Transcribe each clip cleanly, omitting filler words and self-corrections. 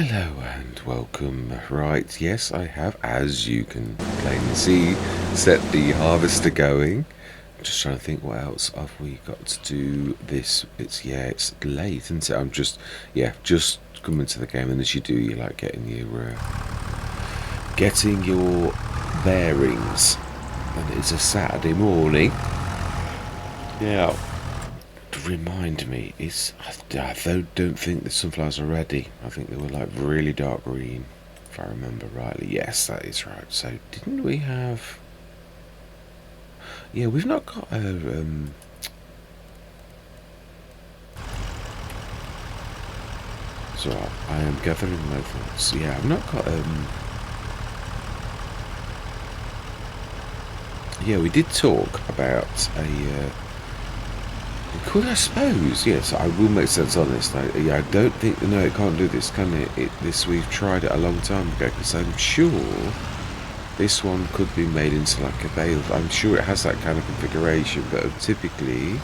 Hello and welcome. Right, yes, I have, as you can plainly see, set the harvester going. I'm just trying to think what else have we got to do this. It's late, isn't it? I'm just coming to the game, and as you do, you like getting your bearings. And it's a Saturday morning. Yeah. Remind me, I don't think the sunflowers are ready. I think they were like really dark green, if I remember rightly. Yes, that is right. So didn't we have? Yeah, we've not got a. So I am gathering my thoughts. Yeah, I've not got Yeah, we did talk about a. Could I suppose? Yes, I will make sense on this. I don't think. No, it can't do this, can it? We've tried it a long time ago, because I'm sure this one could be made into like a bale. I'm sure it has that kind of configuration, but typically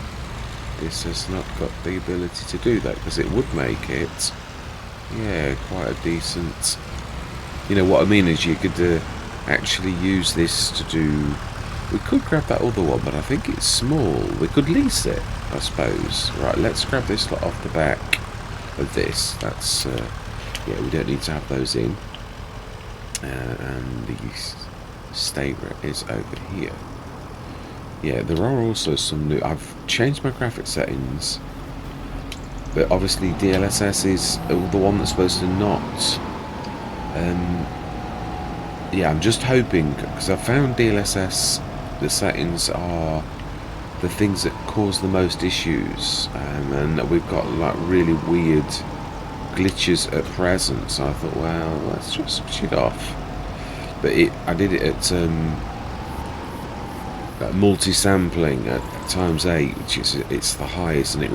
this has not got the ability to do that, because it would make it, yeah, quite a decent. You know what I mean? Is you could actually use this to do. We could grab that other one, but I think it's small. We could lease it, I suppose. Right, let's grab this lot off the back of this. That's, yeah, we don't need to have those in. And the stager is over here. Yeah, there are also some new. I've changed my graphic settings, but obviously DLSS is the one that's supposed to not. Yeah, I'm just hoping, because I found DLSS. The settings are the things that cause the most issues, and we've got like really weird glitches at present, so I thought, well, let's just switch it off. But I did it at multi-sampling at ×8, which is it's the highest, and it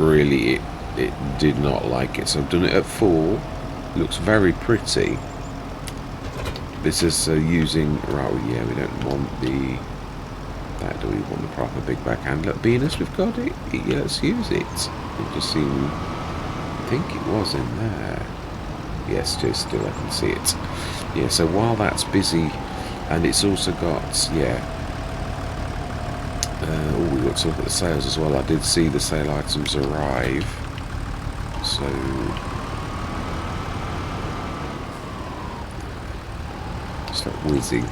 did not like it, so I've done it at 4. Looks very pretty. This is using, right, well, yeah, we don't want the that, do we want the proper big back handle? Venus, we've got it. Yeah, let's use it. It just seemed, I think it was in there. Yes, just still I can see it. Yeah, so while that's busy, and it's also got, yeah. Oh, we've got to look at the sales as well. I did see the sale items arrive. So stop whizzing.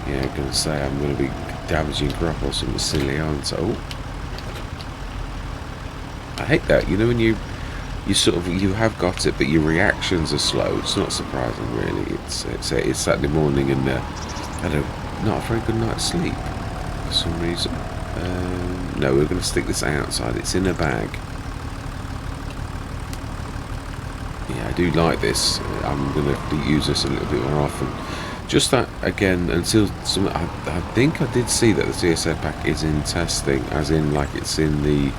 Yeah, I'm gonna say I'm gonna be damaging crop or something silly, aren't I? Oh, I hate that. You know, when you sort of, you have got it, but your reactions are slow. It's not surprising, really. It's Saturday morning, and had not a very good night's sleep for some reason. No, we're going to stick this outside. It's in a bag. Yeah, I do like this. I'm going to use this a little bit more often. Just that, again, until I think I did see that the TSA pack is in testing, as in, like, it's in the.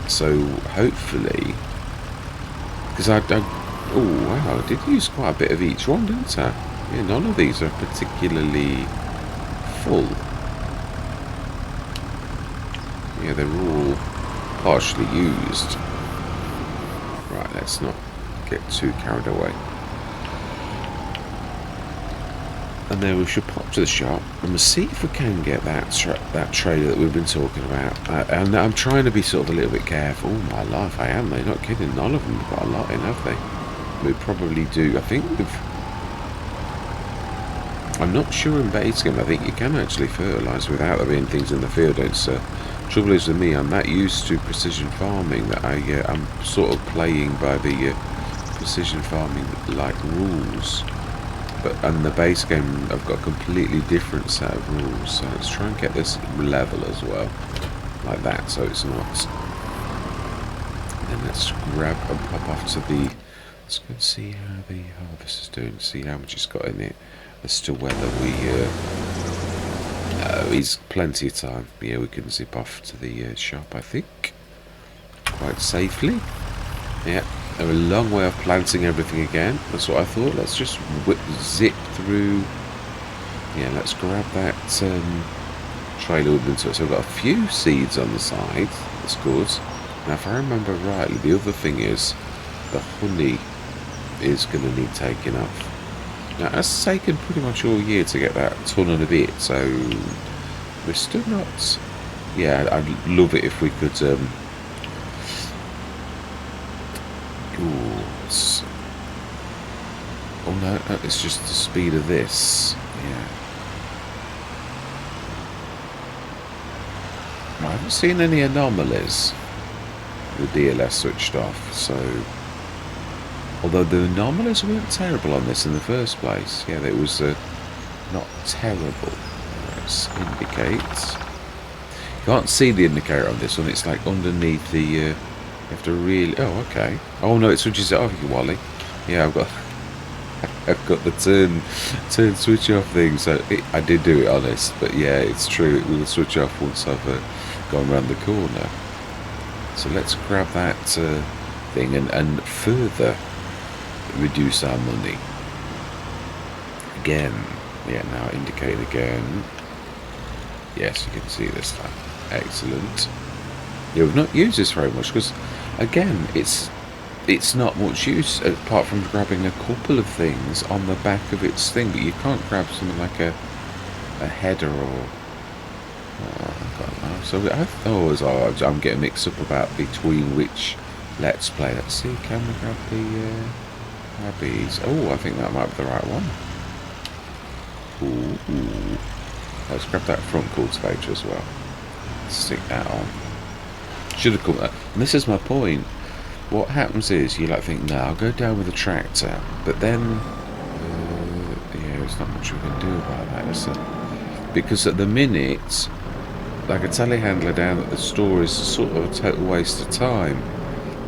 So hopefully, because oh wow, I did use quite a bit of each one, didn't I? Yeah, none of these are particularly full. Yeah, they're all partially used. Right, let's not get too carried away. And then we should pop to the shop and see if we can get that trailer that we've been talking about. And I'm trying to be sort of a little bit careful. Oh my life, I am. They're not kidding. None of them have got a lot in, have they? We probably do. I think I'm not sure in base game. I think you can actually fertilise without there being things in the field. It's trouble is with me, I'm that used to precision farming that I'm sort of playing by the precision farming like rules. And the base game, I've got a completely different set of rules, so let's try and get this level as well, like that, so it's not. Then let's grab and pop off to the. Let's go and see how the harvest is doing, see how much it's got in it, as to whether we. No, it's plenty of time. Yeah, we can zip off to the shop, I think, quite safely. Yeah. They're a long way off planting everything again. That's what I thought. Let's just zip through. Yeah, let's grab that trailer we've been to. So we've got a few seeds on the side. That's good. Now, if I remember rightly, the other thing is the honey is going to need taking off. Now, it's taken pretty much all year to get that ton and a bit, so we're still not... Yeah, I'd love it if we could... Oh no, it's just the speed of this. Yeah. I haven't seen any anomalies with DLS switched off, so... Although the anomalies weren't terrible on this in the first place. Yeah, it was not terrible. Let's indicate. You can't see the indicator on this one. It's like underneath the... you have to really... Oh, okay. Oh no, it switches it off, you Wally. Yeah, I've got the turn switch off thing. So I did do it honest, but yeah, it's true. It will switch off once I've gone around the corner. So let's grab that thing and further reduce our money. Again, yeah, now indicate again. Yes, you can see this time. Excellent. Yeah, we've not used this very much because, again, it's not much use apart from grabbing a couple of things on the back of its thing, but you can't grab something like a header or... I'm getting mixed up about between which Let's Play. Let's see, can we grab the Abbeys? Oh, I think that might be the right one. Ooh. Let's grab that front cultivator as well. Stick that on. Should have come. And this is my point. What happens is you like think, no, I'll go down with a tractor, but then yeah, there's not much we can do about that. Because at the minute, like a telehandler down at the store is sort of a total waste of time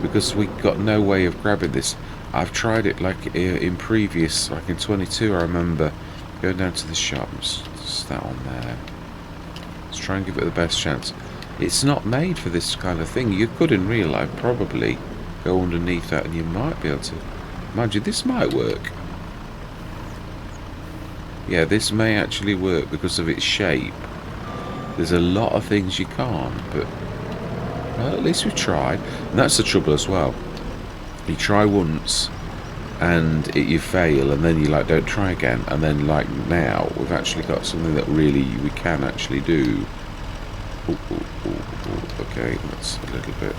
because we got no way of grabbing this. I've tried it like in previous, like in 22. I remember going down to the shop. Just that one there. Let's try and give it the best chance. It's not made for this kind of thing. You could in real life probably go underneath that and you might be able to. Mind you, this might work. Yeah, this may actually work because of its shape. There's a lot of things you can't, but well, at least we've tried. And that's the trouble as well. You try once and you fail, and then you like don't try again, and then like now we've actually got something that really we can actually do. Okay, that's a little bit.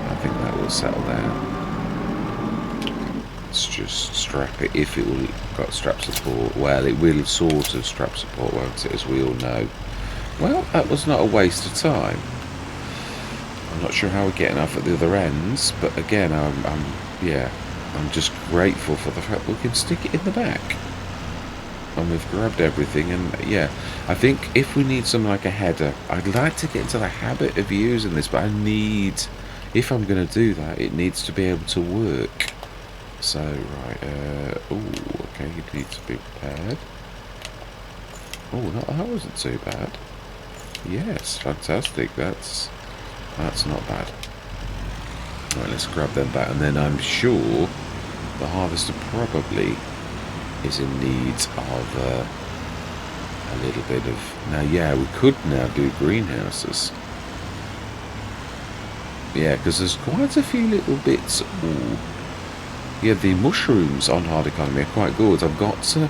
I think that will settle down. Let's just strap it, if it will got strap support. Well, it will sort of strap support, won't it, as we all know. Well, that was not a waste of time. I'm not sure how we're getting off at the other ends, but again, I'm just grateful for the fact we can stick it in the back. And we've grabbed everything, and yeah, I think if we need something like a header, I'd like to get into the habit of using this, but I need, if I'm going to do that, it needs to be able to work. So, right, okay, you need to be prepared. Oh, no, that wasn't too bad. Yes, fantastic, that's not bad. Right, let's grab them back, and then I'm sure the harvester probably is in need of a little bit of... Now, yeah, we could now do greenhouses. Yeah, because there's quite a few little bits. Ooh. Yeah, the mushrooms on hard economy are quite good. I've got to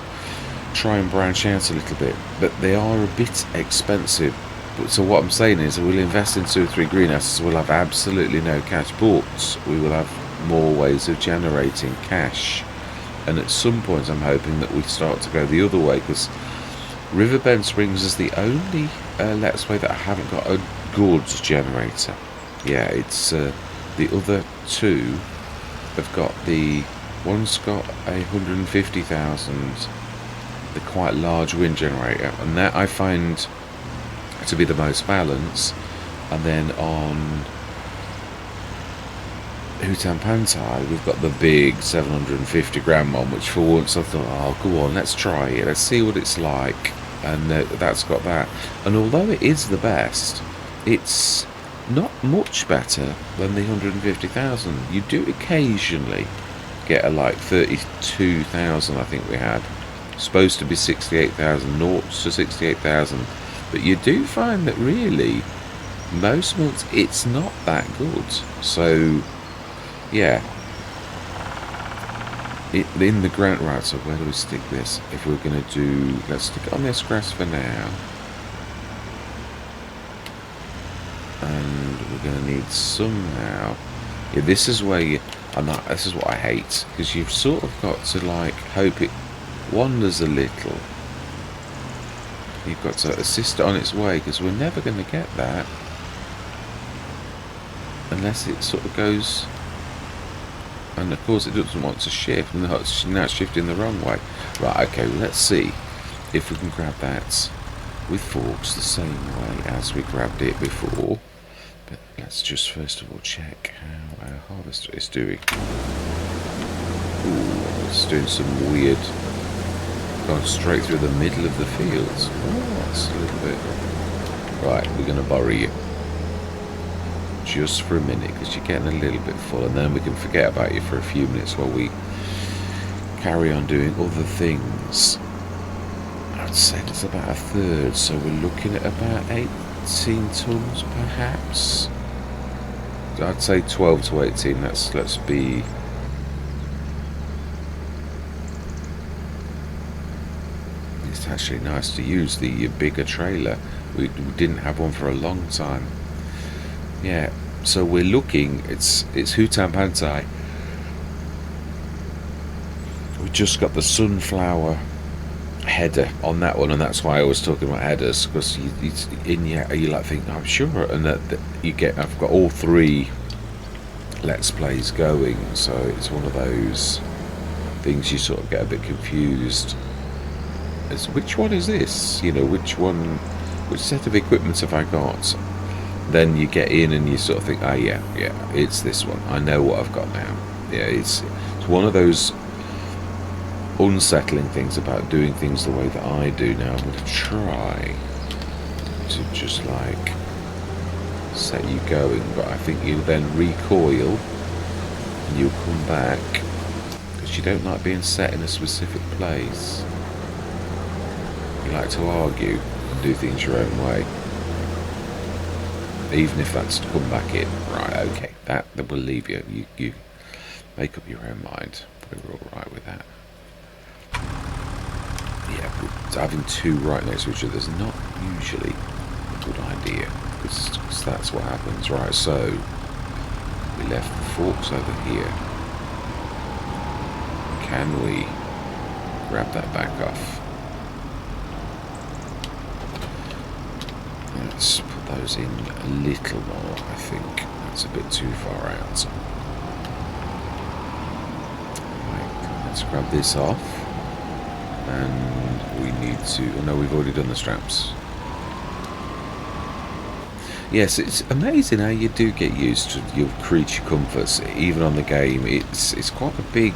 try and branch out a little bit, but they are a bit expensive. But so what I'm saying is we'll invest in 2 or 3 greenhouses, we'll have absolutely no cash, but we will have more ways of generating cash. And at some point I'm hoping that we start to go the other way, because Riverbend Springs is the only Let's Play that I haven't got a goods generator. Yeah, it's the other two have got one's got 150,000, the quite large wind generator, and that I find to be the most balanced. And then on Hutan Pantai we've got the big 750 gram one, which for once I thought, oh, go on, let's try it, let's see what it's like. And that's got that, and although it is the best, it's not much better than the 150,000. You do occasionally get a like 32,000, I think we had, supposed to be 68,000, noughts to 68,000, but you do find that really most months it's not that good. So yeah, in the ground. Right, so where do we stick this? If we're going to do, let's stick it on this grass for now. And we're going to need somehow, yeah, this is where you, this is what I hate, because you've sort of got to like hope it wanders a little. You've got to assist it on its way, because we're never going to get that unless it sort of goes. And of course it doesn't want to shift, and now it's shifting the wrong way. Right, okay, well, let's see if we can grab that with forks the same way as we grabbed it before. But let's just first of all check how our harvester is doing. Ooh, it's doing some weird, going straight through the middle of the fields. Oh, that's a little bit. Right, we're going to borrow you just for a minute, because you're getting a little bit full, and then we can forget about you for a few minutes while we carry on doing other things. I'd say it's about a third, so we're looking at about 18 tons perhaps. I'd say 12 to 18. Let's be. It's actually nice to use the bigger trailer. We didn't have one for a long time. Yeah, so we're looking, it's Hutan Pantai. We just got the sunflower header on that one, and that's why I was talking about headers, because you like think, I'm sure, and that I've got all three Let's Plays going, so it's one of those things you sort of get a bit confused as which one is this, which set of equipment have I got. Then you get in and you sort of think, oh yeah, it's this one. I know what I've got now. Yeah, it's one of those unsettling things about doing things the way that I do now. I'm going to try to just like set you going, but I think you then recoil and you'll come back, because you don't like being set in a specific place. You like to argue and do things your own way. Even if that's to come back in. Right, okay, that will leave you. You make up your own mind. We're all right with that. Yeah, having two right next to each other is not usually a good idea, because that's what happens. Right, so we left the forks over here. Can we grab that back off? Let's put those in a little more, I think. That's a bit too far out. Right, let's grab this off. And we need to... Oh no, we've already done the straps. Yes, it's amazing how you do get used to your creature comforts, even on the game. It's quite a big...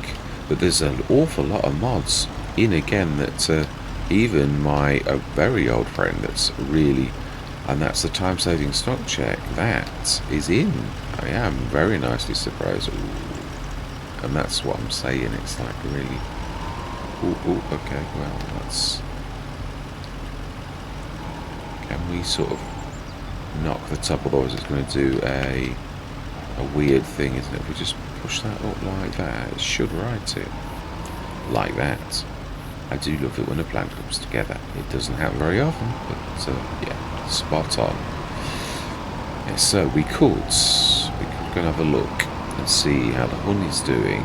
But there's an awful lot of mods in again that even my very old friend that's really... And that's the time-saving stock check. That is in. I am very nicely surprised. Ooh. And that's what I'm saying. It's like really... Ooh, okay, well, that's... Can we sort of knock the top? Otherwise it's going to do a weird thing, isn't it? If we just push that up like that, it should write it. Like that. I do love it when a plan comes together. It doesn't happen very often, but yeah. Spot on. Yeah, so we could go and have a look and see how the honey's doing,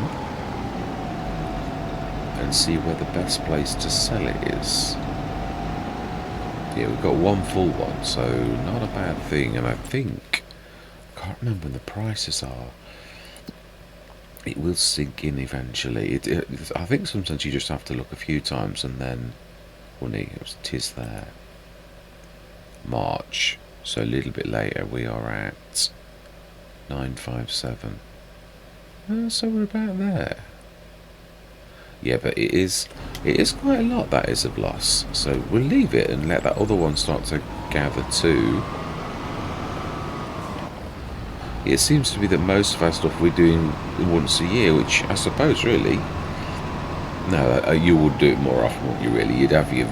and see where the best place to sell it is. Yeah, we've got one full one, so not a bad thing. And I think, I can't remember when the prices are. It will sink in eventually. I think sometimes you just have to look a few times, and then honey, tis there. March, so a little bit later. We are at 957. So we're about there. Yeah, but it is quite a lot, that is, of loss. So we'll leave it and let that other one start to gather too. It seems to be that most of our stuff we're doing once a year, which I suppose really, no, you would do it more often, wouldn't you? Really, you'd have your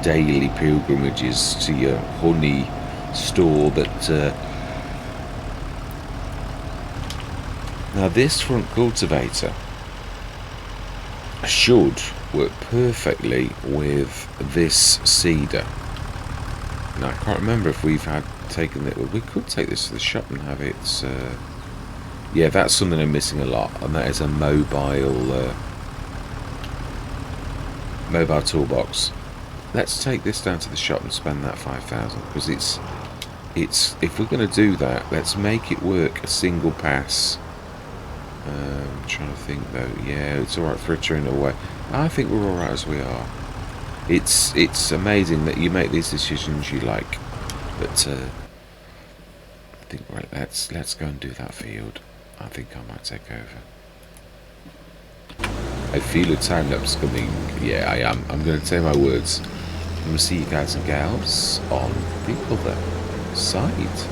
daily pilgrimages to your honey store. That now this front cultivator, should work perfectly with this cedar. Now I can't remember if we've taken it. Well, we could take this to the shop and have it. Yeah, that's something I'm missing a lot, and that is a mobile toolbox. Let's take this down to the shop and spend that 5,000, because it's if we're going to do that, let's make it work a single pass. I'm trying to think though. Yeah, it's alright for it turning away. I think we're alright as we are. It's amazing that you make these decisions you like, but I think right. Let's go and do that field. I think I might take over. I feel a time lapse coming. Yeah, I am. I'm going to say my words. I'm going to see you guys and gals on the other side.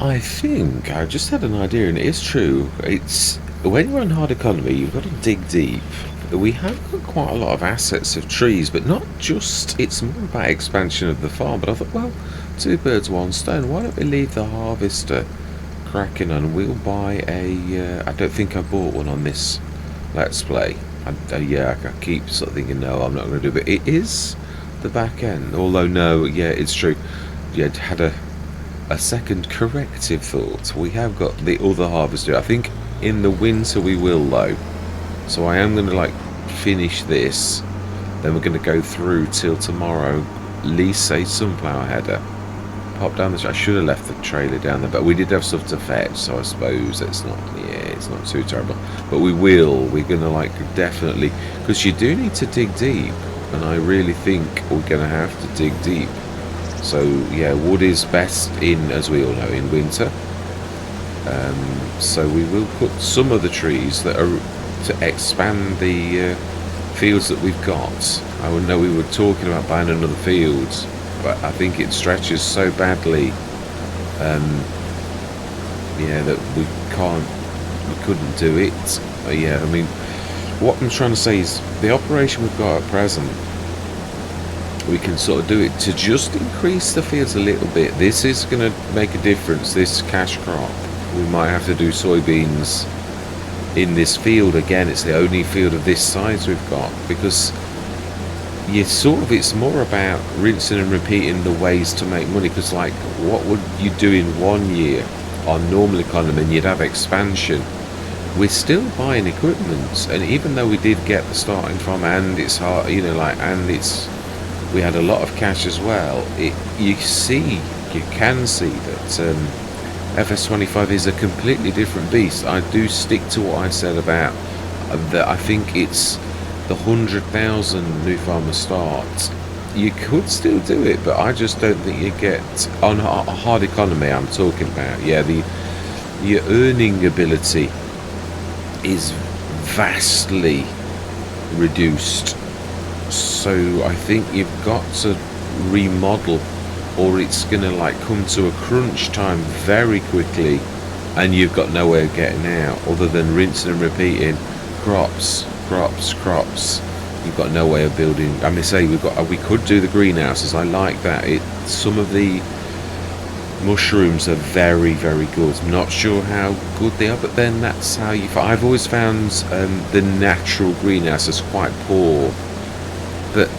I think I just had an idea, and it is true. It's when you're on hard economy, you've got to dig deep. We have got quite a lot of assets of trees, but not just. It's more about expansion of the farm. But I thought, well, two birds, one stone. Why don't we leave the harvester cracking on? We'll buy a. I don't think I bought one on this Let's Play. Yeah, I keep sort of thinking, no, I'm not going to do it. But it is the back end. Although no, yeah, it's true. You had a second corrective thought. We have got the other harvester. I think in the winter we will though. So I am going to like finish this. Then we're going to go through till tomorrow. Lease a sunflower header. Pop down the. I should have left the trailer down there, but we did have stuff to fetch, so I suppose it's not. Yeah, it's not too terrible. But we will. We're going to like definitely, because you do need to dig deep, and I really think we're going to have to dig deep. So yeah, wood is best in, as we all know, in winter. So we will put some of the trees that are to expand the fields that we've got. I would know we were talking about buying another field, but I think it stretches so badly, yeah, that we couldn't do it. Yeah, I mean, what I'm trying to say is the operation we've got at present, we can sort of do it to just increase the fields a little bit. This is going to make a difference, this cash crop. We might have to do soybeans in this field again. It's the only field of this size we've got, because you sort of, it's more about rinsing and repeating the ways to make money. Because like, what would you do in 1 year on normal economy, and you'd have expansion? We're still buying equipment, and even though we did get the starting from, and it's hard, you know, like, and we had a lot of cash as well. You can see that FS25 is a completely different beast. I do stick to what I said about that. I think it's the 100,000 new farmer starts. You could still do it, but I just don't think you get on a hard economy. I'm talking about, yeah, your earning ability is vastly reduced. So I think you've got to remodel, or it's gonna like come to a crunch time very quickly, and you've got no way of getting out other than rinsing and repeating crops. You've got no way of building. I mean, say we could do the greenhouses. I like that. Some of the mushrooms are very, very good. I'm not sure how good they are, but then that's how I've always found the natural greenhouses quite poor. But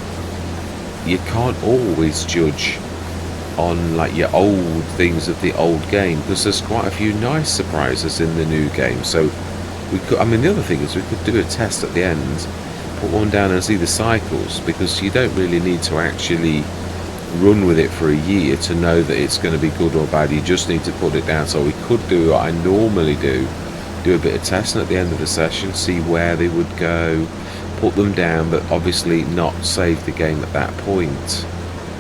you can't always judge on like your old things of the old game, because there's quite a few nice surprises in the new game. So we could, I mean, the other thing is we could do a test at the end, put one down and see the cycles, because you don't really need to actually run with it for a year to know that it's going to be good or bad. You just need to put it down. So we could do what I normally do a bit of testing at the end of the session, see where they would go, put them down, but obviously not save the game at that point.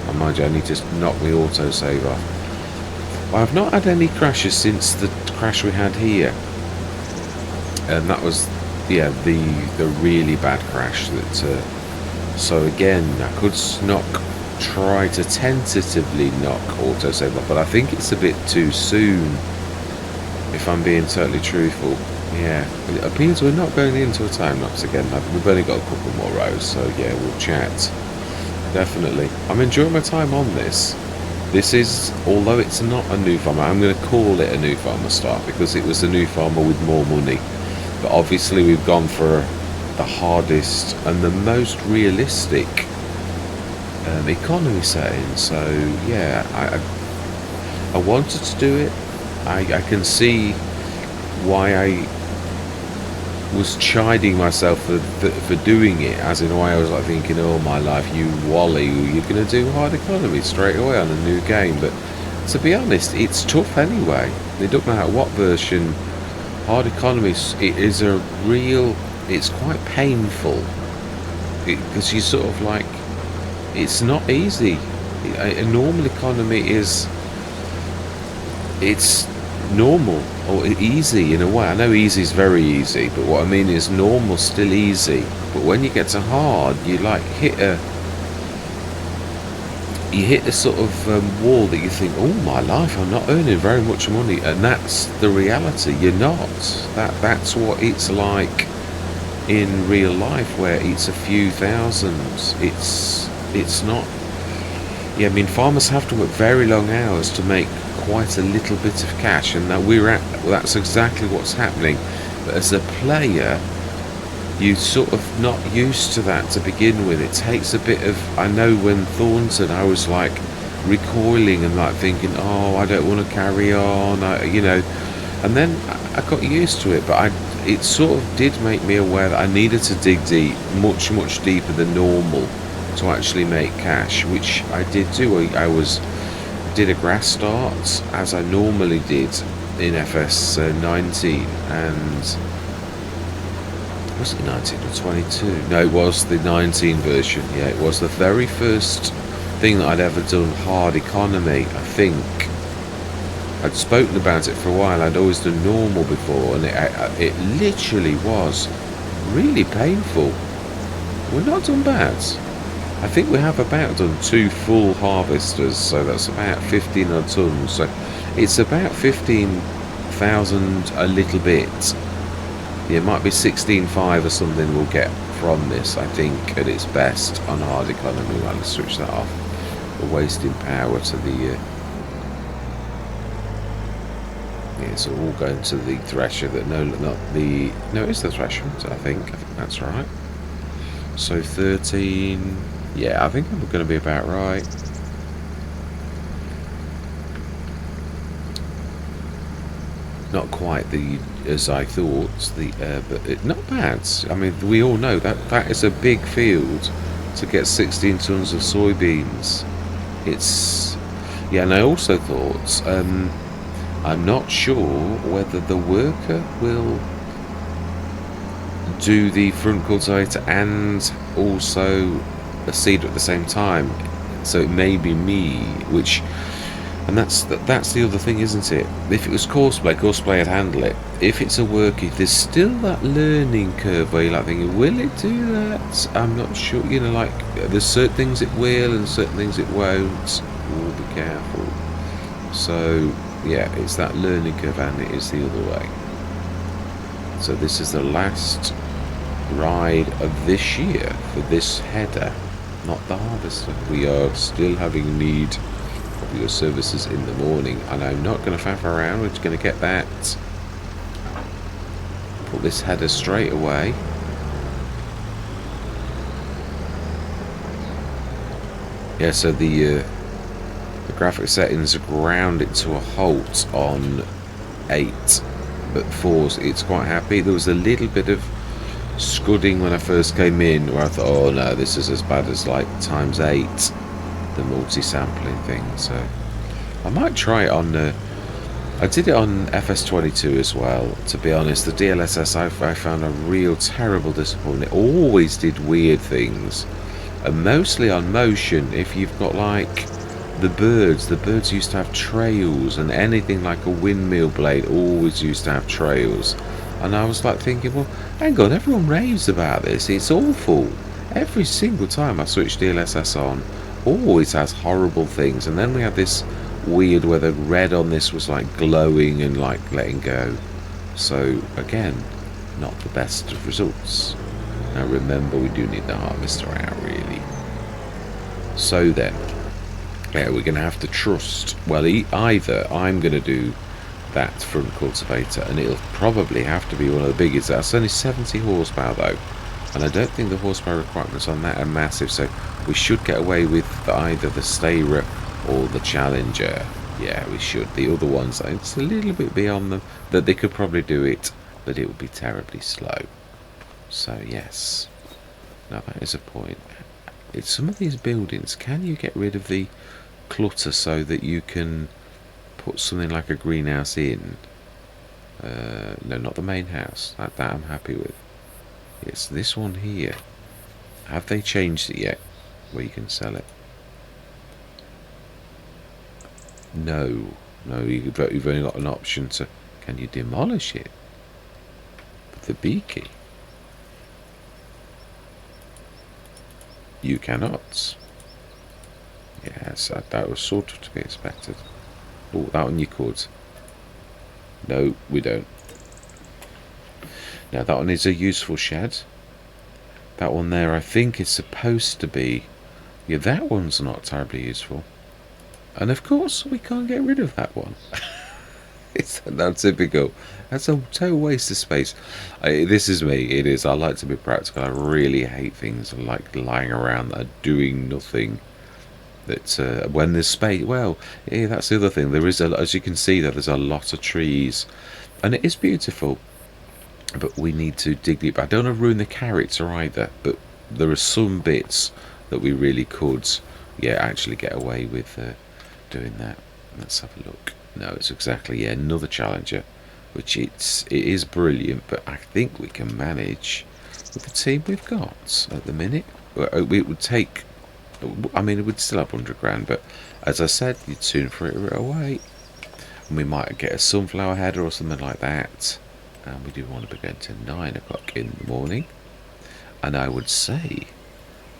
And mind you, I need to knock the autosave off. Well, I've not had any crashes since the crash we had here, and that was, yeah, the really bad crash that so again, I could try to tentatively knock autosave off, but I think it's a bit too soon, if I'm being totally truthful. Yeah, it appears we're not going into a time lapse again. We've only got a couple more rows, so yeah, we'll chat. Definitely. I'm enjoying my time on this. This is, although it's not a new farmer, I'm going to call it a new farmer start, because it was a new farmer with more money. But obviously we've gone for the hardest and the most realistic economy setting. So yeah, I wanted to do it. I can see why I was chiding myself for doing it, as in why I was like thinking, oh my life, you wally, you're going to do hard economy straight away on a new game. But to be honest, it's tough anyway. It doesn't matter what version. Hard economy, it is a real, it's quite painful, because you sort of like, it's not easy. A normal economy is, it's normal or easy in a way. I know easy is very easy, but what I mean is normal still easy. But when you get to hard, you like hit a sort of wall that you think, oh my life, I'm not earning very much money, and that's the reality. You're not. That's what it's like in real life, where it's a few thousands. It's not. Yeah, I mean, farmers have to work very long hours to make quite a little bit of cash, and that's exactly what's happening. But as a player, you sort of not used to that to begin with. It takes a bit of, I know when Thornton, I was like recoiling and like thinking, oh, I don't want to carry on, you know, and then I got used to it, but it sort of did make me aware that I needed to dig deep, much, much deeper than normal to actually make cash, which I did do. Did a grass start as I normally did in FS19, and was it 19 or 22? No, it was the 19 version. Yeah, it was the very first thing that I'd ever done hard economy, I think. I'd spoken about it for a while. I'd always done normal before, and it literally was really painful. We're not done bad. I think we have about done 2 full harvesters, so that's about 15 odd tons. So it's about 15,000 a little bit. Yeah, it might be 16.5 or something we'll get from this, I think, at its best on hard economy. Well, let's switch that off. We're wasting power to the... yeah, it's all going to the thresher that... No, not the... No, it's the thresher, I think. I think that's right. So 13... Yeah, I think I'm going to be about right. Not quite as I thought, but not bad. I mean, we all know that is a big field to get 16 tons of soybeans. It's... Yeah, and I also thought, I'm not sure whether the worker will do the front cultivator and also a seeder at the same time, so it may be me, which, and that's the other thing, isn't it? If it was courseplay would handle it. If it's a work, if there's still that learning curve where you're like thinking, will it do that? I'm not sure, you know, like there's certain things it will and certain things it won't. We'll be careful. So yeah, it's that learning curve, and it is the other way. So this is the last ride of this year for this header, not the harvester. We are still having need of your services in the morning, and I'm not going to faff around. We're just going to get that, put this header straight away. Yeah, so the graphic settings ground it to a halt on 8, but 4, it's quite happy. There was a little bit of scudding when I first came in, where I thought, oh no, this is as bad as like ×8, the multi-sampling thing. So I might try it on I did it on FS22 as well, to be honest. The DLSS I found a real terrible disappointment. It always did weird things, and mostly on motion. If you've got like the birds used to have trails, and anything like a windmill blade always used to have trails. And I was like thinking, well, hang on, everyone raves about this. It's awful. Every single time I switch DLSS on, always has horrible things. And then we had this weird where the red on this was like glowing and like letting go. So again, not the best of results. Now remember, we do need the harvester out, really. So then, yeah, we're going to have to trust. Well, either I'm going to do that front cultivator, and it'll probably have to be one of the biggest. That's only 70 horsepower though, and I don't think the horsepower requirements on that are massive, so we should get away with either the Starer or the Challenger. Yeah, we should. The other ones, it's a little bit beyond them, that they could probably do it, but it would be terribly slow. So yes, now that is a point. It's some of these buildings, can you get rid of the clutter so that you can put something like a greenhouse in? No, not the main house. That I'm happy with. It's this one here. Have they changed it yet, where you can sell it? No, you've only got an option to. Can you demolish it with the bee key? You cannot. Yes, that was sort of to be expected. Oh, that one you could. No, we don't. Now that one is a useful shed. That one there, I think, is supposed to be... Yeah, that one's not terribly useful. And of course, we can't get rid of that one. It's not typical. That's a total waste of space. This is me. It is. I like to be practical. I really hate things like lying around that are doing nothing. That when there's space, well, yeah, that's the other thing. There is, as you can see, there's a lot of trees, and it is beautiful. But we need to dig deep. I don't want to ruin the character either. But there are some bits that we really could, yeah, actually get away with doing that. Let's have a look. No, it's exactly, yeah, another Challenger, which it is brilliant, but I think we can manage with the team we've got at the minute. It would take, I mean, it would still have 100 grand, but as I said, you'd soon fritter it away. And we might get a sunflower header or something like that. And we do want to be going to 9 o'clock in the morning. And I would say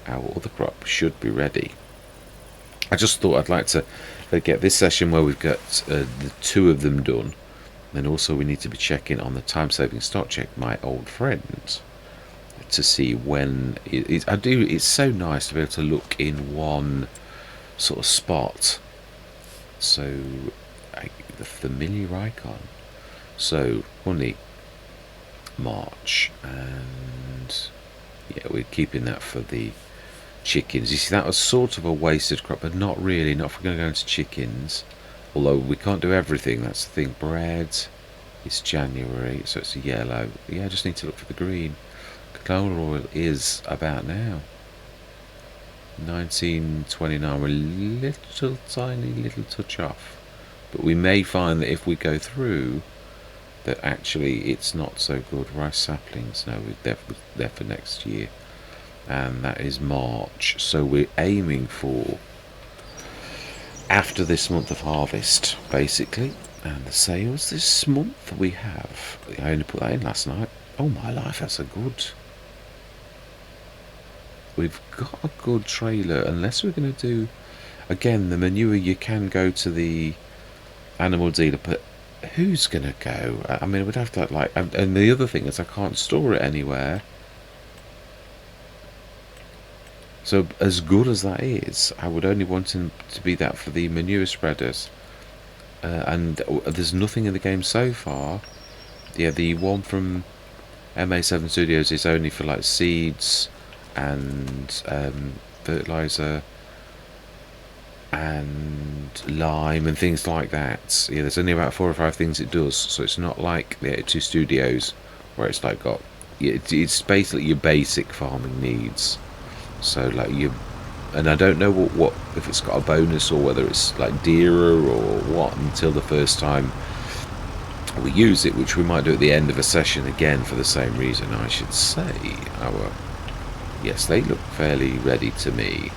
our other crop should be ready. I just thought I'd like to get this session where we've got the 2 of them done. Then also we need to be checking on the time-saving stock check, my old friend, to see when it's so nice to be able to look in one sort of spot. So the familiar icon. So honey, March, and yeah, we're keeping that for the chickens. You see, that was sort of a wasted crop, but not really. Not if we're going to go into chickens. Although we can't do everything. That's the thing. Bread. It's January, so it's a yellow. Yeah, I just need to look for the green. Canola oil is about now. 1929. We're a little tiny little touch off. But we may find that if we go through, that actually it's not so good. Rice saplings, no, we're there for next year. And that is March. So we're aiming for after this month of harvest, basically. And the sales this month we have, I only put that in last night. Oh my life, that's a good. We've got a good trailer, unless we're going to do, again, the manure, you can go to the animal dealer, but who's going to go? I mean, we'd have to, like, and the other thing is I can't store it anywhere. So as good as that is, I would only want him to be that for the manure spreaders. And there's nothing in the game so far. Yeah, the one from MA7 Studios is only for like seeds and fertilizer and lime and things like that. Yeah, there's only about 4 or 5 things it does, so it's not like the 2 studios where it's like got, yeah, it's basically your basic farming needs. So like you, and I don't know what if it's got a bonus or whether it's like dearer or what until the first time we use it, which we might do at the end of a session again for the same reason. I should say yes, they look fairly ready to me,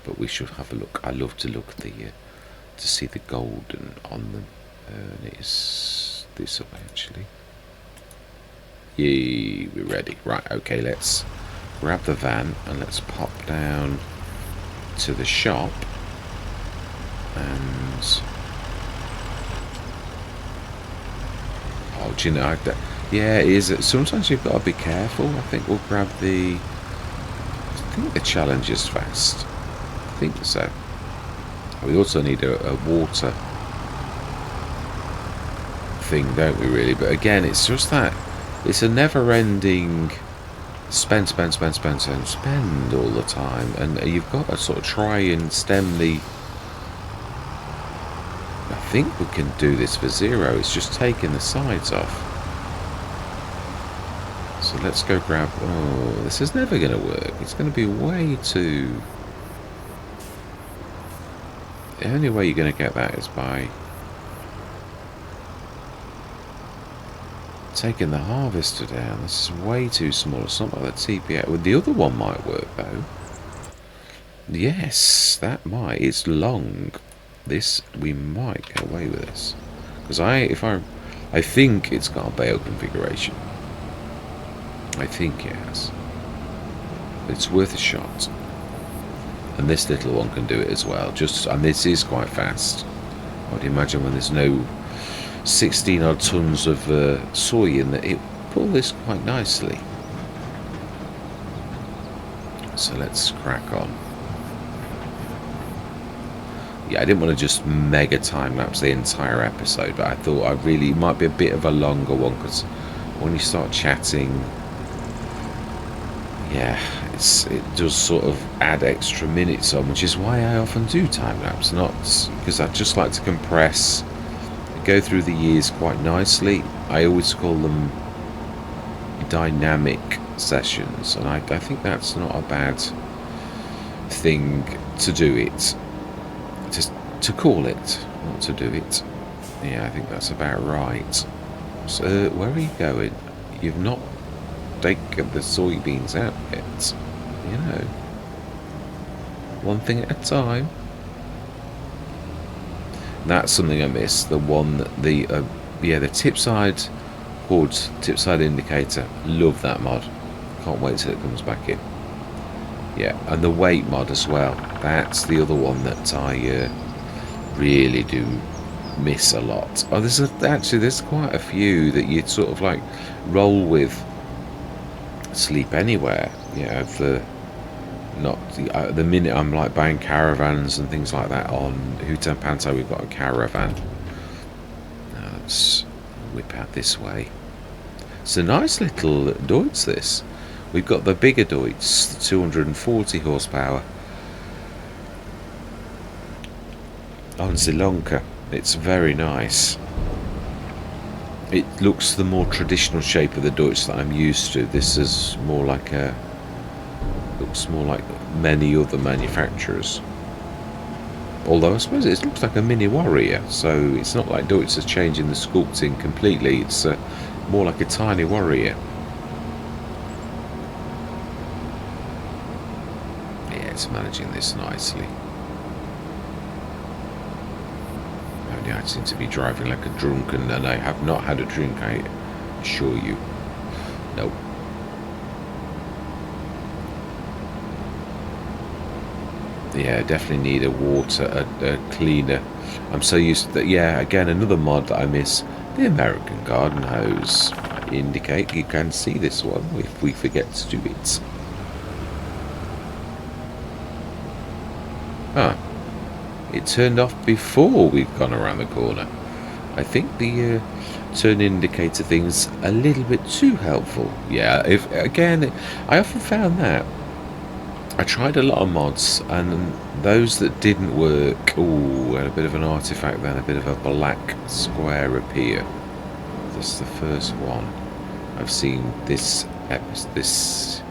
but we should have a look. I love to look at the to see the golden on them, and it's this way actually. Yay, we're ready. Right, okay, let's grab the van and let's pop down to the shop. And oh, do you know, yeah, it is. Sometimes you've got to be careful. I think we'll grab the, I think the challenge is fast. I think so. We also need a water thing, don't we, really? But again, it's just that it's a never-ending spend all the time, and you've got to sort of try and stem the. I think we can do this for 0. It's just taking the sides off. So let's go grab. Oh, this is never going to work. It's going to be way too. The only way you're going to get that is by taking the harvester down. This is way too small. It's not like the TPA. Well, the other one might work though. Yes, that might. It's long. This, we might get away with this, because I think it's got a bale configuration. I think it has. It's worth a shot. And this little one can do it as well. And this is quite fast. I would imagine when there's no 16 odd tons of soy in that, it pull this quite nicely. So let's crack on. Yeah, I didn't want to just mega time lapse the entire episode, but I thought it might be a bit of a longer one, because when you start chatting, yeah, it does sort of add extra minutes on, which is why I often do time lapse, not because I just like to compress, go through the years quite nicely. I always call them dynamic sessions, and I think that's not a bad thing to do it. Just to call it, not to do it. Yeah, I think that's about right. So, where are you going? You've not taken the soybeans out yet. You know, one thing at a time. That's something I miss. The one that the tipside HUD, tipside indicator. Love that mod. Can't wait till it comes back in. Yeah, and the weight mod as well. That's the other one that I really do miss a lot. Oh, there's quite a few that you'd sort of like roll with. Sleep anywhere. Yeah, the minute I'm like buying caravans and things like that on Hutan Panto, we've got a caravan. Now let's whip out this way. It's a nice little Deutz, this. We've got the bigger Deutz, the 240 horsepower on Zilonka. It's very nice. It looks the more traditional shape of the Deutz that I'm used to. This is more like looks more like many other manufacturers. Although I suppose it looks like a mini Warrior, so it's not like Deutz is changing the sculpting completely. It's more like a tiny Warrior. Yeah, it's managing this nicely. Only I seem to be driving like a drunken, and I have not had a drink, I assure you. Nope. Yeah, definitely need a cleaner. I'm so used to that. Yeah, again, another mod that I miss, the American Garden Hose. I indicate you can see this one if we forget to do it. Ah, it turned off before we've gone around the corner. I think the turn indicator thing's a little bit too helpful. Yeah, I often found that. I tried a lot of mods, and those that didn't work, had a bit of an artifact then, a bit of a black square appear. That's the first one I've seen this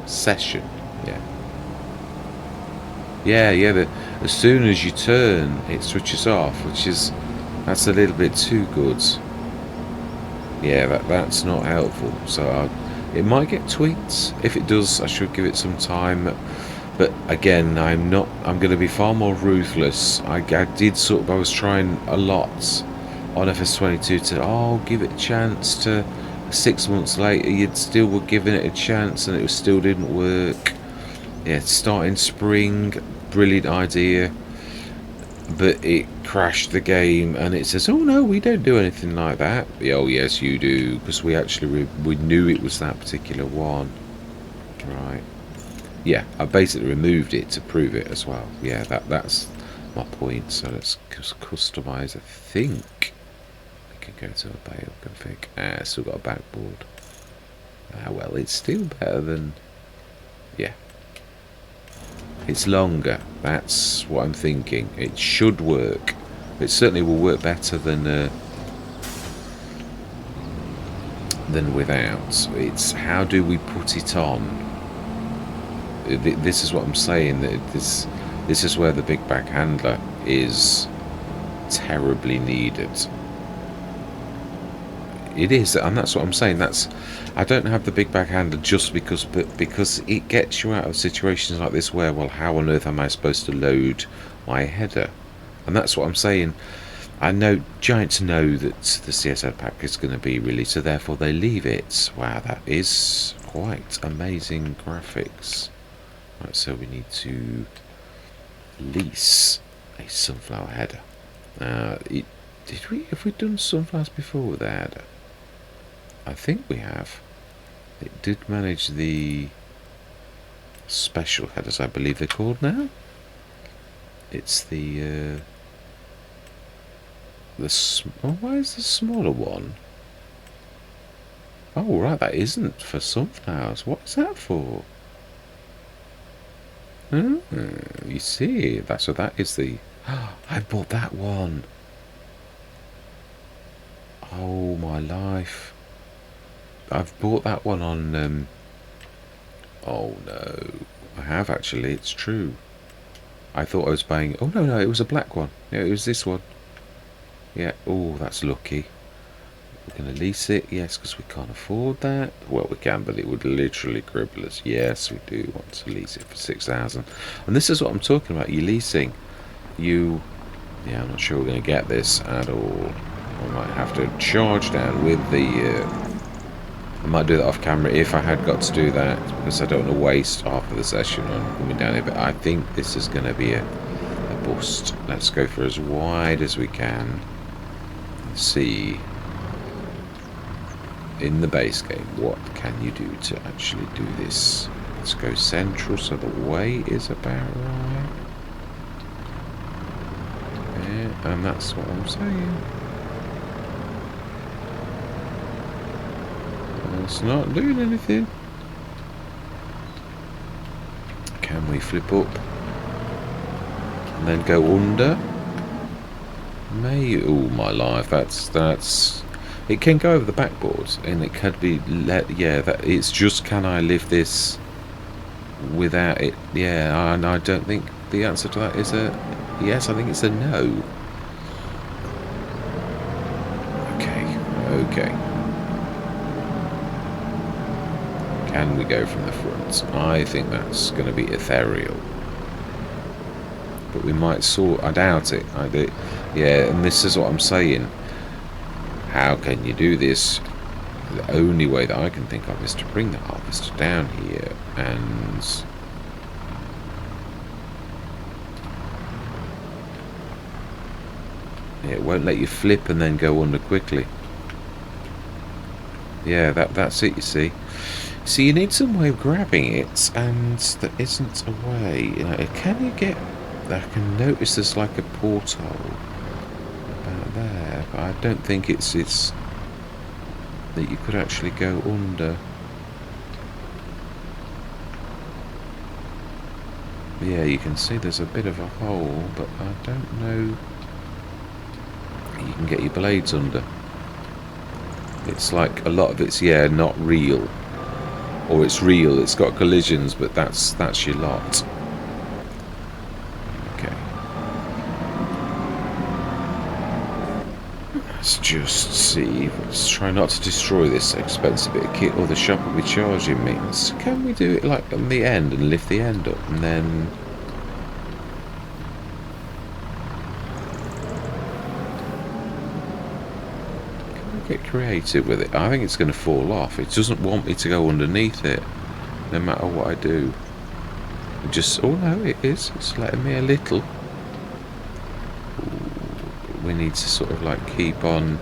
session. Yeah. As soon as you turn, it switches off, that's a little bit too good. Yeah, that's not helpful. So it might get tweaked. If it does, I should give it some time. But again, I'm going to be far more ruthless. I was trying a lot on FS22 to give it a chance. To 6 months later, you'd still were giving it a chance, and it still didn't work. Yeah, starting spring, brilliant idea, but it crashed the game, and it says, "Oh no, we don't do anything like that." Oh yes, you do, because we actually we knew it was that particular one, right? Yeah, I basically removed it to prove it as well. Yeah, that's my point. So let's customize. I think we can go to a bale config. Still got a backboard. Well, it's still better than. Yeah, it's longer. That's what I'm thinking. It should work. It certainly will work better than without. It's how do we put it on? This is what I'm saying, that this is where the big back handler is terribly needed. It is, and that's what I'm saying. I don't have the big back handler just because it gets you out of situations like this where, well, how on earth am I supposed to load my header? And that's what I'm saying. I know Giants know that the CSO pack is going to be released, so therefore they leave it. Wow, that is quite amazing graphics. Right, so we need to lease a sunflower header. Have we done sunflowers before with the header? I think we have. It did manage the special headers, I believe they're called now. It's the Oh, why is the smaller one? Oh, right, that isn't for sunflowers. What's that for? Oh, you see, that's what that is. I bought that one. Oh, my life. I've bought that one on, oh, no. I have, actually. It's true. I thought I was buying... Oh, no, it was a black one. Yeah, it was this one. Yeah, oh, that's lucky. We're going to lease it, yes, because we can't afford that. Well, we can, but it would literally cripple us. Yes, we do want to lease it for 6,000. And this is what I'm talking about. You leasing. Yeah, I'm not sure we're going to get this at all. I might have to charge down with the... I might do that off camera if I had got to do that, because I don't want to waste half of the session on coming down here. But I think this is going to be a bust. Let's go for as wide as we can. Let's see... in the base game, what can you do to actually do this? Let's go central so the way is about right. Yeah, and that's what I'm saying. It's not doing anything. Can we flip up and then go under? May oh my life, that's it can go over the backboard and it could be yeah, that it's just, can I lift this without it? Yeah, and I don't think the answer to that is a yes. I think it's a no. Okay. Can we go from the front? I think that's going to be ethereal. But we might sort... I doubt it. I do. Yeah, and this is what I'm saying. How can you do this? The only way that I can think of is to bring the harvester down here and... yeah, it won't let you flip and then go under quickly. Yeah, that's it, you see. So you need some way of grabbing it, and there isn't a way. You know, can you get... I can notice there's like a porthole about there, but I don't think it's that you could actually go under. Yeah, you can see there's a bit of a hole, but I don't know. You can get your blades under. It's like a lot of it's, yeah, not real. Or it's real, it's got collisions, but that's your lot. Okay. Let's just see. Let's try not to destroy this expensive bit of kit, or the shop will be charging me. Can we do it like on the end and lift the end up, and then... get creative with it. I think it's going to fall off. It doesn't want me to go underneath it, no matter what I do. It just... oh no, it is. It's letting me a little. Ooh, we need to sort of like keep on...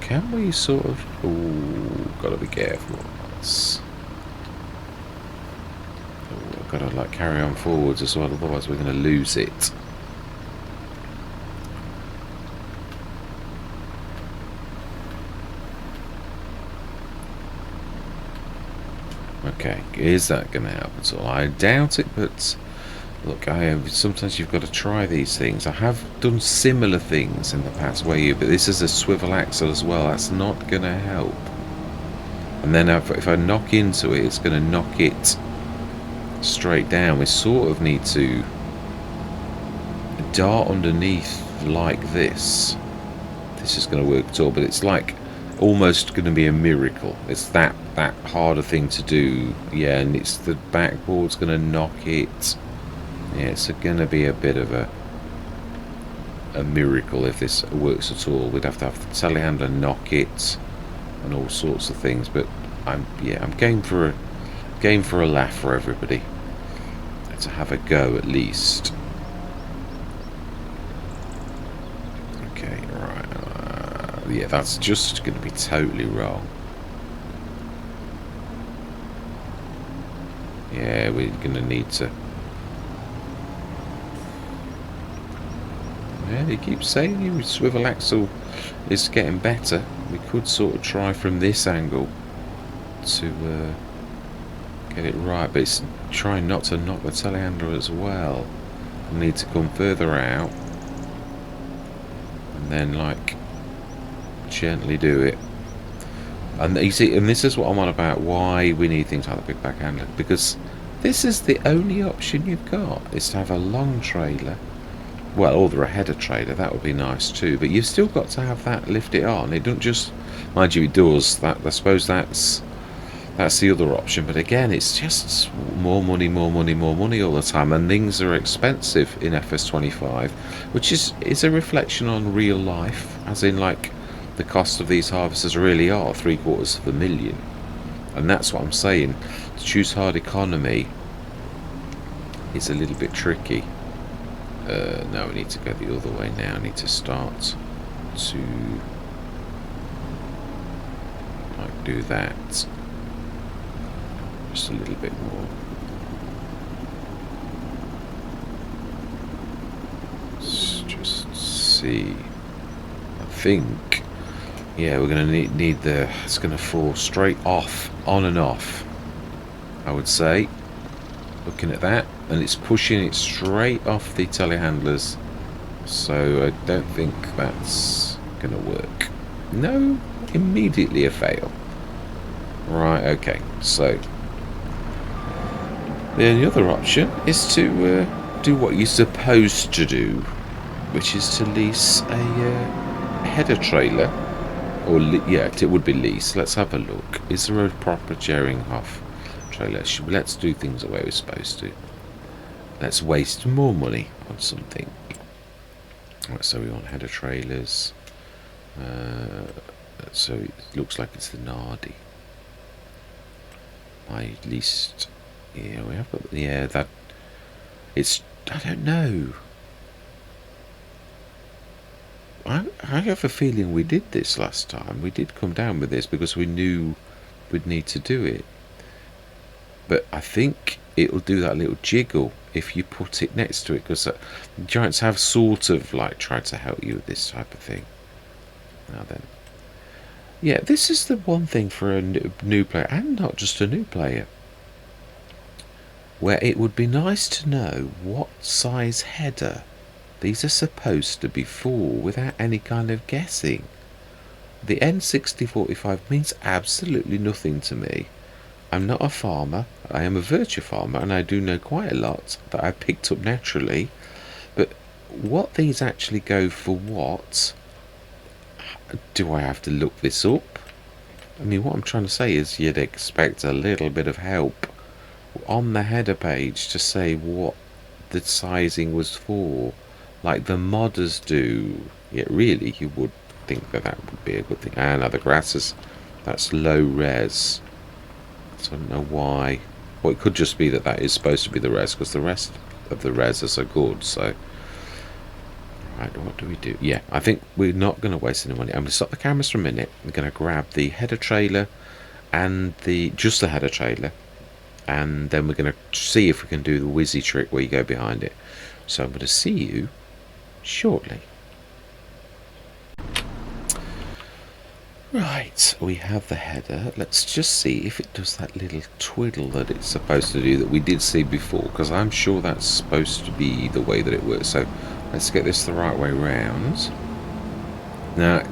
can we sort of... ooh, gotta be careful. I've got to like carry on forwards as well, otherwise we're going to lose it. Okay, is that going to help at all? I doubt it, but look, sometimes you've got to try these things. I have done similar things in the past but this is a swivel axle as well. That's not going to help. And then if I knock into it, it's going to knock it straight down. We sort of need to dart underneath like this. This is going to work at all, but it's like almost going to be a miracle. It's that harder thing to do. Yeah, and it's the backboard's going to knock it. Yeah, it's going to be a bit of a miracle if this works at all. We'd have to have the telehandler knock it and all sorts of things. But I'm game for a laugh for everybody. To have a go at least. Okay, right. Yeah, that's just going to be totally wrong. Yeah, we're going to need to... Yeah, he keeps saying your swivel axle is getting better. We could sort of try from this angle to get it right, but it's trying not to knock the telehandler as well. We need to come further out and then like gently do it. And you see, and this is what I'm on about, why we need things like the big back handler, because this is the only option you've got, is to have a long trailer. Well, or a header trailer, that would be nice too, but you've still got to have that lift it on. It don't just, mind you, it does that. I suppose that's the other option, but again, it's just more money all the time, and things are expensive in FS25, which is a reflection on real life, as in like the cost of these harvesters really are $750,000, and that's what I'm saying. To choose hard economy is a little bit tricky. No, we need to go the other way now. I need to start to like do that just a little bit more. Let's just see. I think, yeah, we're going to need the, it's going to fall straight off, on and off, I would say, looking at that, and it's pushing it straight off the telehandlers, so I don't think that's going to work. No, immediately a fail. Right, okay, so then the other option is to do what you're supposed to do, which is to lease a header trailer, or yeah, it would be lease. Let's have a look. Is there a proper Jerringhoff trailer? Let's do things the way we're supposed to. Let's waste more money on something. Right, so we want header trailers. So it looks like it's the Nardi. At least, yeah, we have got, yeah, that, it's, I don't know. I have a feeling we did this last time. We did come down with this because we knew we'd need to do it. But I think it'll do that little jiggle if you put it next to it, because Giants have sort of like tried to help you with this type of thing. Now then, yeah, this is the one thing for a new player, and not just a new player, where it would be nice to know what size header these are supposed to be for without any kind of guessing. The N6045 means absolutely nothing to me. I'm not a farmer. I am a virtual farmer, and I do know quite a lot that I picked up naturally. But what these actually go for, what? Do I have to look this up? I mean, what I'm trying to say is you'd expect a little bit of help on the header page to say what the sizing was for, like the modders do. Yet really, you would think that would be a good thing. And other grasses, that's low res. So I don't know why. Well, it could just be that is supposed to be the res, because the rest of the reses are good. So, right, what do we do? Yeah, I think we're not going to waste any money. I'm going to stop the cameras for a minute. I'm going to grab the header trailer and just the header trailer, and then we're going to see if we can do the whizzy trick where you go behind it. So I'm going to see you shortly. Right, we have the header. Let's just see if it does that little twiddle that it's supposed to do that we did see before, because I'm sure that's supposed to be the way that it works. So let's get this the right way round. Now,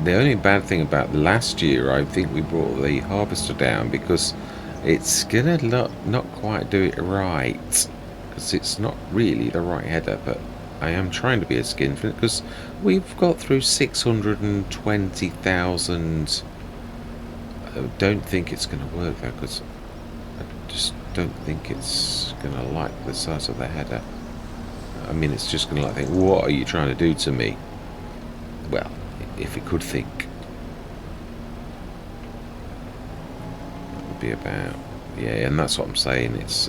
the only bad thing about last year, I think we brought the harvester down because it's gonna not quite do it right, because it's not really the right header. But I am trying to be a skin for it, because we've got through 620,000. I don't think it's going to work though, because I just don't think it's going to like the size of the header. I mean, it's just going to like think, what are you trying to do to me? Well, if it could think, that would be about, yeah, and that's what I'm saying. It's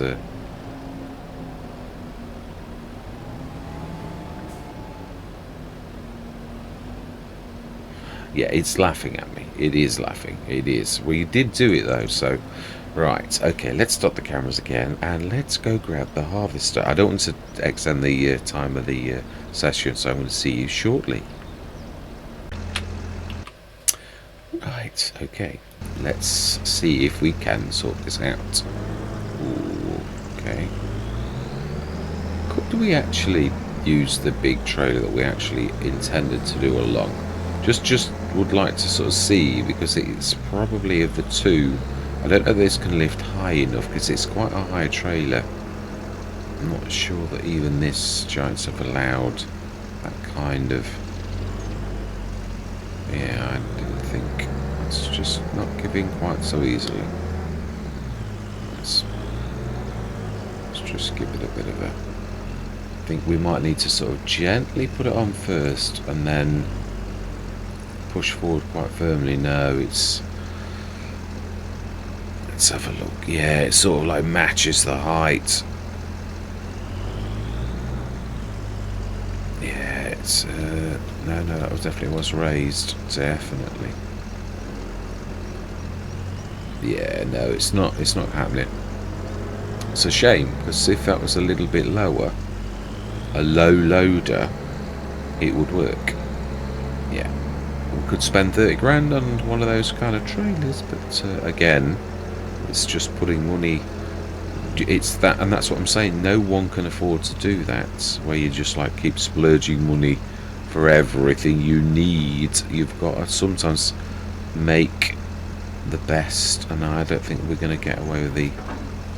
yeah, it's laughing at me. It is laughing. It is. Well, you did do it though, so Right, okay, let's stop the cameras again and let's go grab the harvester. I don't want to extend the time of the session, so I'm going to see you shortly. Right, okay, let's see if we can sort this out. Ooh, okay. Could we actually use the big trailer that we actually intended to do along? Just would like to sort of see, because it's probably of the two. I don't know if this can lift high enough because it's quite a high trailer. I'm not sure that even this giants have allowed that kind of. Yeah, I didn't think. It's just not giving quite so easily. Let's just give it a bit of a. I think we might need to sort of gently put it on first and then push forward quite firmly. No, it's. Let's have a look. Yeah, it sort of like matches the height. Yeah, it's no, that was definitely was raised. Definitely. Yeah, no, it's not happening. It's a shame, because if that was a little bit lower, a low loader, it would work. Yeah, we could spend 30 grand on one of those kind of trailers, but again, it's just putting money. It's that, and that's what I'm saying. No one can afford to do that, where you just like keep splurging money for everything you need. You've got to sometimes make the best, and I don't think we're going to get away with the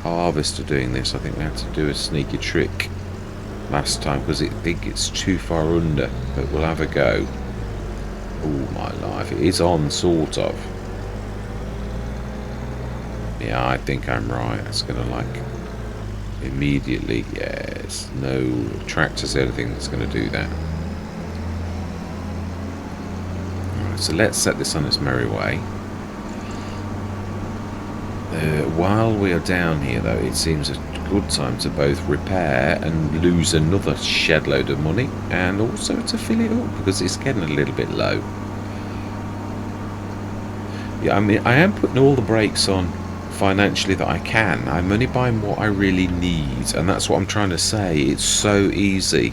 harvester doing this. I think we had to do a sneaky trick last time because I think it's too far under, but we'll have a go. Oh my life, it is on sort of. Yeah, I think I'm right. It's gonna like immediately. Yes, no tractors or anything that's gonna do that. Alright, so let's set this on its merry way. While we are down here, though, it seems a good time to both repair and lose another shed load of money, and also to fill it up because it's getting a little bit low. Yeah, I mean, I am putting all the brakes on financially that I can. I'm only buying what I really need, and that's what I'm trying to say. It's so easy.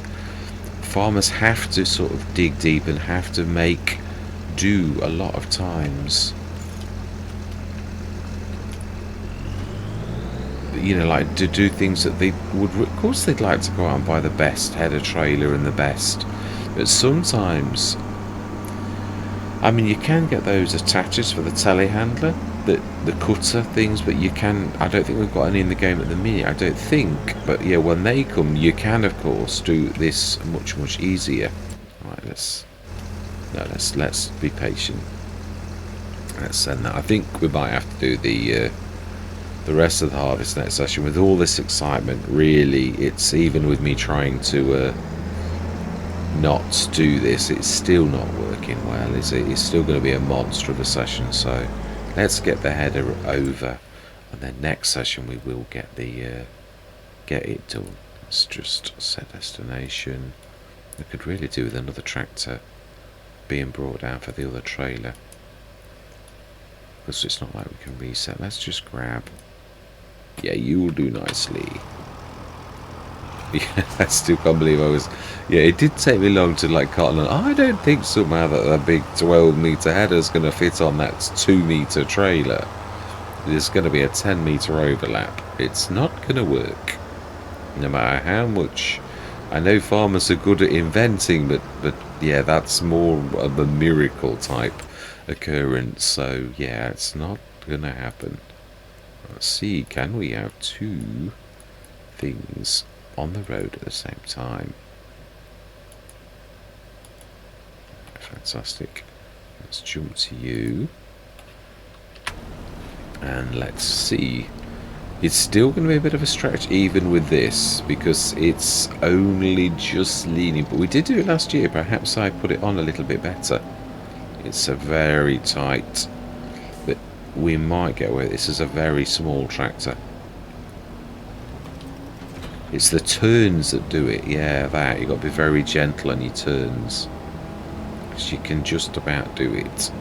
Farmers have to sort of dig deep and have to make do a lot of times. You know, like to do things that they would, of course they'd like to go out and buy the best header trailer and the best, but sometimes, I mean, you can get those attachers for the telehandler, the cutter things, but you can, I don't think we've got any in the game at the minute, I don't think, but yeah, when they come you can of course do this much easier. Right, let's be patient. Let's send that. I think we might have to do the rest of the harvest next session. With all this excitement, really, it's even with me trying to not do this, it's still not working well, is it? It's still going to be a monster of a session, so let's get the header over, and then next session we will get it done. Let's just set destination. We could really do with another tractor being brought down for the other trailer, because it's not like we can reset. Let's just grab. Yeah, you will do nicely. Yeah, I still can't believe I was. Yeah, it did take me long to like cut on. I don't think somehow that a big 12-meter header is going to fit on that 2-meter trailer. There's going to be a 10-meter overlap. It's not going to work. No matter how much. I know farmers are good at inventing, but yeah, that's more of a miracle type occurrence. So yeah, it's not going to happen. Let's see, can we have two things on the road at the same time? Fantastic. Let's jump to you. And let's see. It's still going to be a bit of a stretch even with this, because it's only just leaning. But we did do it last year. Perhaps I put it on a little bit better. It's a very tight, but we might get away. This is a very small tractor. It's the turns that do it. Yeah, that. You've got to be very gentle on your turns, because you can just about do it.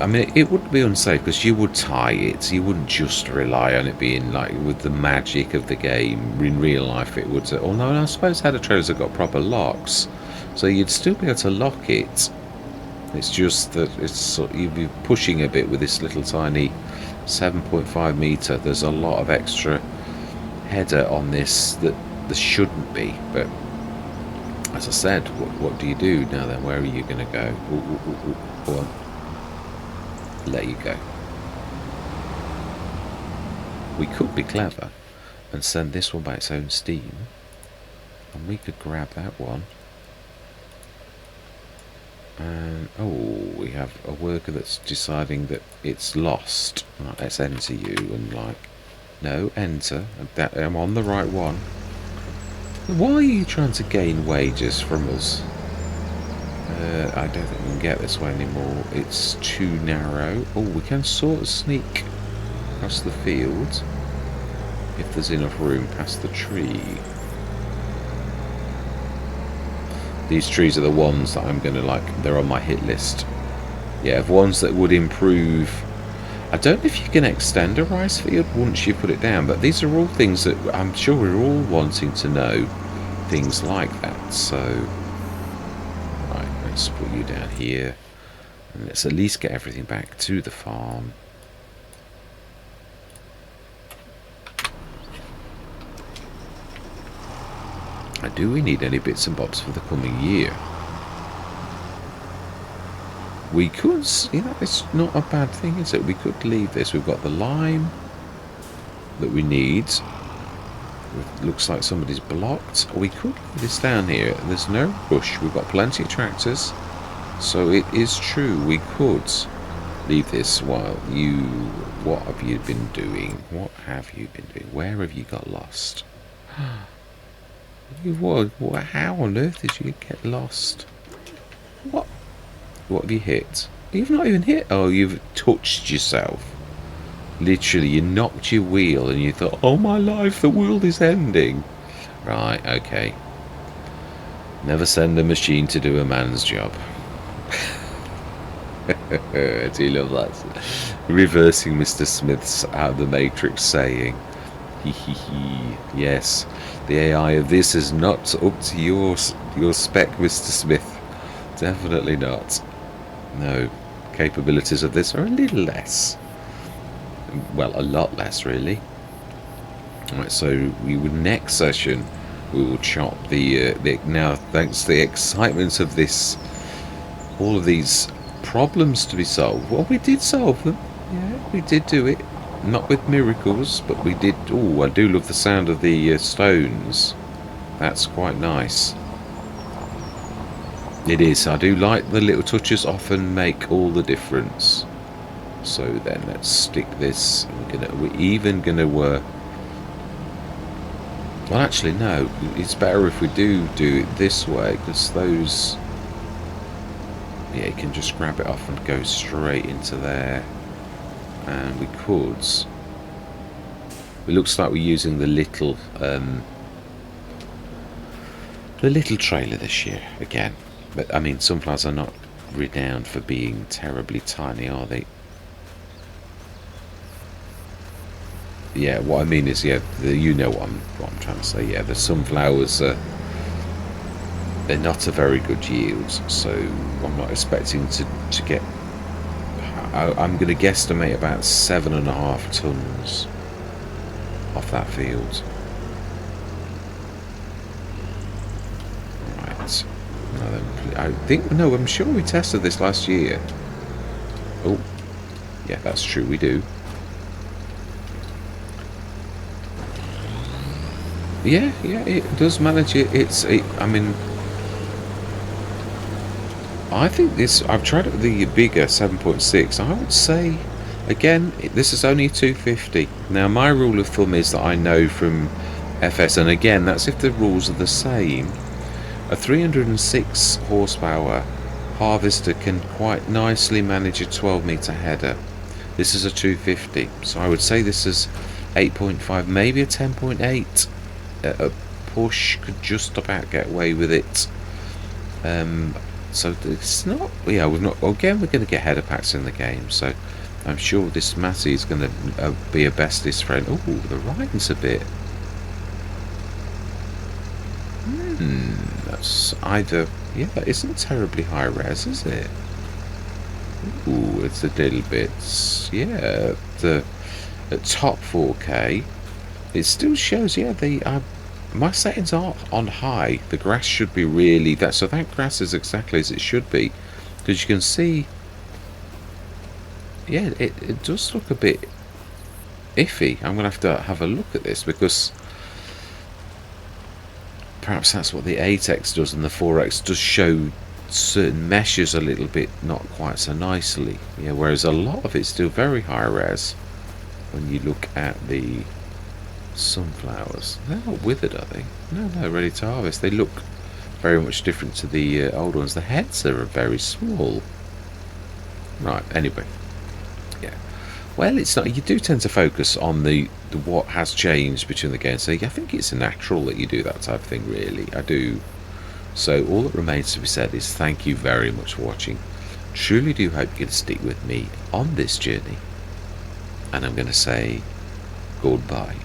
I mean, it wouldn't be unsafe because you would tie it. You wouldn't just rely on it being like with the magic of the game. In real life, it would. Although I suppose header trailers have got proper locks, so you'd still be able to lock it. It's just that you'd be pushing a bit with this little tiny 7.5 meter. There's a lot of extra header on this that there shouldn't be. But as I said, what do you do now then? Where are you going to go? Go on. Let you go. We could be clever and send this one by its own steam, and we could grab that one. And oh, we have a worker that's deciding that it's lost. Right, let's enter you and no, enter. I'm on the right one. Why are you trying to gain wages from us? I don't think we can get this way anymore. It's too narrow. Oh, we can sort of sneak across the field if there's enough room past the tree. These trees are the ones that I'm going to they're on my hit list. Yeah, of ones that would improve. I don't know if you can extend a rice field once you put it down, but these are all things that I'm sure we're all wanting to know. Things like that, so right, let's put you down here and let's at least get everything back to the farm. Do we need any bits and bobs for the coming year? We could, it's not a bad thing, is it? We could leave this. We've got the lime that we need. It looks like somebody's blocked. We could leave this down here. There's no rush. We've got plenty of tractors. So it is true. We could leave this while you... What have you been doing? What have you been doing? Where have you got lost? How on earth did you get lost? What? What have you hit? You've not even hit. Oh, you've touched yourself. Literally, you knocked your wheel and you thought, oh my life, the world is ending. Right, okay. Never send a machine to do a man's job. Do you love that? Reversing Mr. Smith's out of the Matrix saying. Yes, the AI of this is not up to your spec, Mr. Smith. Definitely not. No, capabilities of this are a little less. Well, a lot less, really. Right, so next session we will chop the now, thanks to the excitement of this, all of these problems to be solved. Well, we did solve them. Yeah, we did do it. Not with miracles, but we did. Oh, I do love the sound of the stones. That's quite nice. It is. I do like the little touches often make all the difference. So then let's stick this. We're even gonna well, actually no, it's better if we do it this way, because those, yeah, you can just grab it off and go straight into there. And we could. It looks like we're using the little trailer this year again. But I mean, sunflowers are not renowned for being terribly tiny, are they? Yeah, what I mean is, yeah, you know what I'm trying to say. Yeah, the sunflowers they're not a very good yield, so I'm not expecting to get. I'm going to guesstimate about 7.5 tons off that field. Right. I'm sure we tested this last year. Oh, yeah, that's true, we do. Yeah, it does manage it. I mean, I think this, I've tried it with the bigger 7.6. I would say, again, this is only 250. Now, my rule of thumb is that I know from FS, and again, that's if the rules are the same. A 306 horsepower harvester can quite nicely manage a 12-meter header. This is a 250, so I would say this is 8.5, maybe a 10.8. A push could just about get away with it. So it's not, yeah, we've not, again, we're going to get header packs in the game, so I'm sure this Massey is going to be a bestest friend. Oh, the writing's a bit, that's either, yeah, that isn't terribly high res, is it? Ooh, it's a little bit, yeah, the at top 4K, it still shows, yeah, my settings are on high. The grass should be really, so that grass is exactly as it should be, because you can see, yeah, it does look a bit iffy. I'm going to have a look at this, because perhaps that's what the 8X does, and the 4X does show certain meshes a little bit not quite so nicely. Yeah, whereas a lot of it's still very high res when you look at the sunflowers. They're not withered, are they? No, ready to harvest. They look very much different to the old ones. The heads are very small. Right, anyway. Yeah. Well, it's not. You do tend to focus on the what has changed between the games. So I think it's natural that you do that type of thing, really. I do. So all that remains to be said is thank you very much for watching. Truly do hope you can stick with me on this journey. And I'm going to say goodbye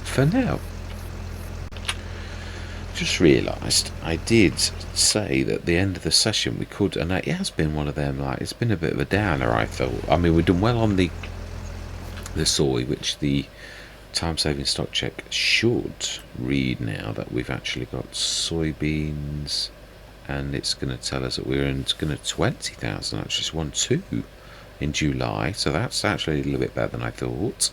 for now. Just realised I did say that at the end of the session we could, and it has been one of them, like, it's been a bit of a downer, I thought. I mean, we've done well on the soy, which the time-saving stock check should read now that we've actually got soybeans, and it's going to tell us that we're in, it's going to 20,000, actually it's 1-2 in July, so that's actually a little bit better than I thought.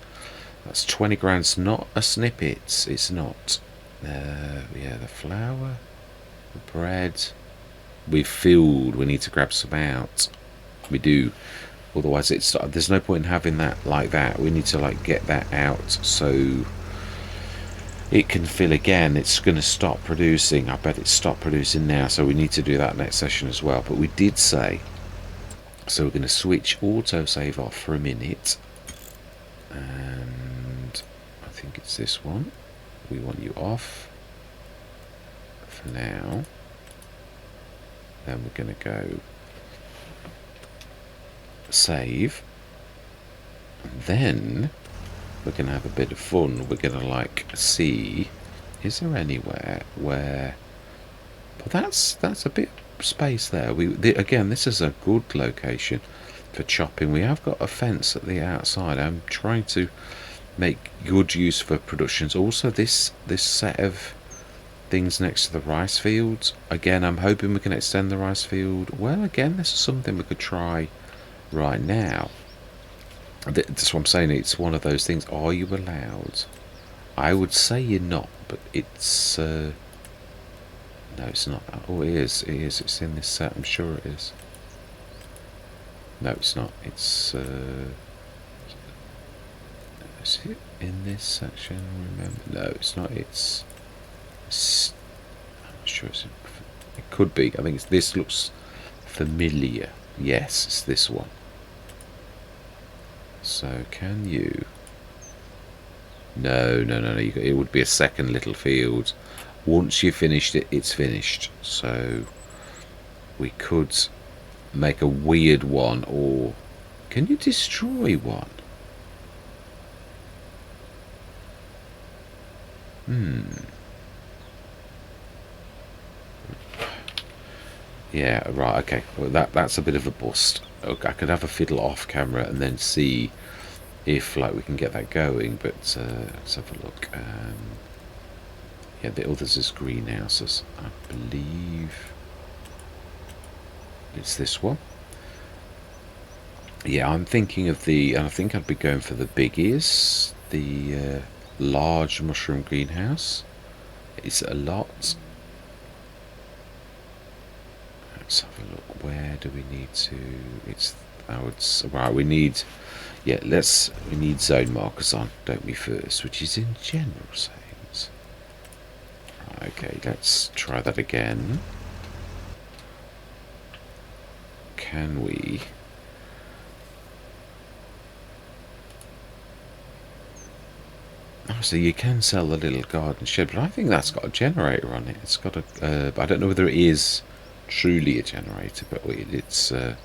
That's 20 grand's not a snippet, it's not. Yeah, the flour, the bread, we've filled, we need to grab some out. We do, otherwise there's no point in having that like that. We need to like get that out so it can fill again. It's going to stop producing. I bet it's stopped producing now, so we need to do that next session as well. But we did say, so we're going to switch autosave off for a minute, and I think it's this one. We want you off for now. Then we're going to go save, and then we're going to have a bit of fun. We're going to like see, is there anywhere where, but that's a bit of space there. Again, this is a good location for chopping. We have got a fence at the outside. I'm trying to make good use for productions. Also this set of things next to the rice fields, again, I'm hoping we can extend the rice field. Well, again, this is something we could try right now. That's what I'm saying, it's one of those things. Are you allowed? I would say you're not, but it's no, it's not. Oh, it is, it's in this set, I'm sure it is. No, it's not. It's is it in this section? Remember? No, it's not. It's I'm not sure. It could be. I think this looks familiar. Yes, it's this one. So can you? No. It would be a second little field. Once you've finished it, it's finished. So we could make a weird one, or can you destroy one? Yeah, right, okay. Well, that's a bit of a bust. Okay, I could have a fiddle off camera and then see if like we can get that going, but let's have a look. Yeah, the others is greenhouses. I believe it's this one. Yeah, I'm thinking of I think I'd be going for the biggies, the large mushroom greenhouse. It's a lot. Let's have a look. Where do we need to? Right. We need. Yeah, we need zone markers on, don't we? First, which is in general settings. Right, okay, let's try that again. Can we? obviously you can sell the little garden shed, but I think that's got a generator on it. It's got a, I don't know whether it is truly a generator, but it's, right,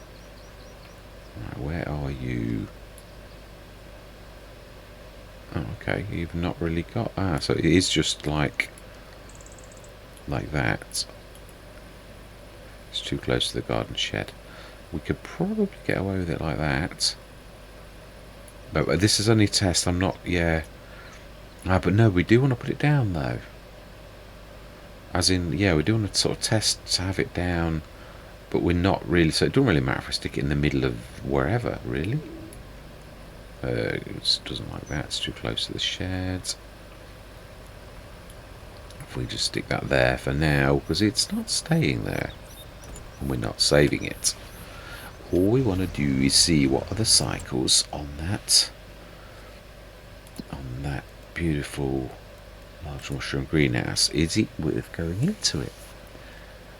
where are you? Oh, okay, you've not really got, so it is just like that. It's too close to the garden shed. We could probably get away with it like that. But this is only a test, I'm not, yeah. But no, we do want to put it down though. As in, yeah, we do want to sort of test to have it down, but we're not really, so it doesn't really matter if we stick it in the middle of wherever, really. It doesn't like that, it's too close to the sheds. If we just stick that there for now, because it's not staying there, and we're not saving it. All we want to do is see what are the cycles on that beautiful large mushroom greenhouse. Is it worth going into it?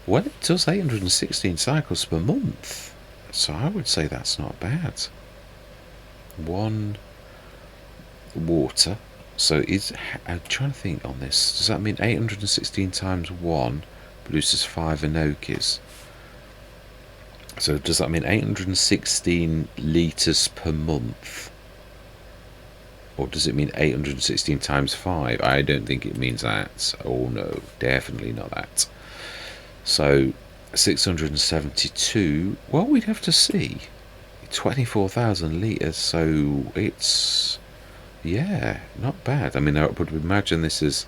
Well, it does 816 cycles per month, so I would say that's not bad. One water, so I'm trying to think on this, does that mean 816 times 1 produces 5 Enochis? So does that mean 816 litres per month? Or does it mean 816 times 5? I don't think it means that. Oh no, definitely not that. So 672, well, we'd have to see. 24,000 litres, so it's, yeah, not bad. I mean, I would imagine this is,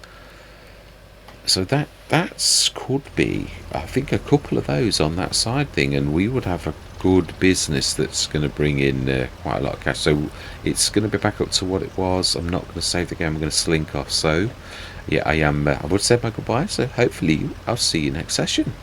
so that's could be, I think, a couple of those on that side thing, and we would have a good business that's going to bring in quite a lot of cash. So it's going to be back up to what it was. I'm not going to save the game, I'm going to slink off. So yeah, I would say my goodbye, so hopefully I'll see you next session.